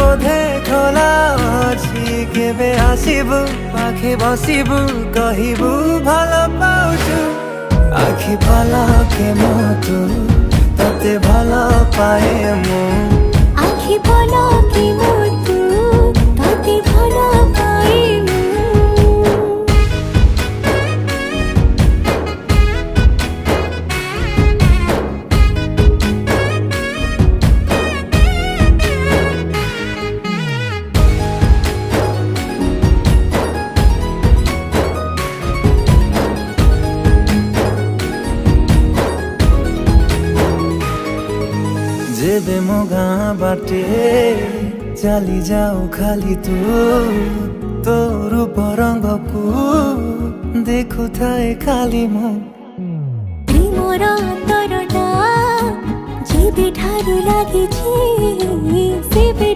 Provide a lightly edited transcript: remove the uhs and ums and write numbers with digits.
बोधे खोला अछि केबे आसिबु पाखे बसिबु कहिबु भलो पाउछु आखि पलके मोतु तते भलो पाए मु आखि पलके मोतु तते भलो पाए मु जेबे मो गाँ बाटे चली जाऊ खाली तू रूप रंग को देखु थाए खाली मो प्रेमर तरटा जेबे ठारू लागिछि सेबे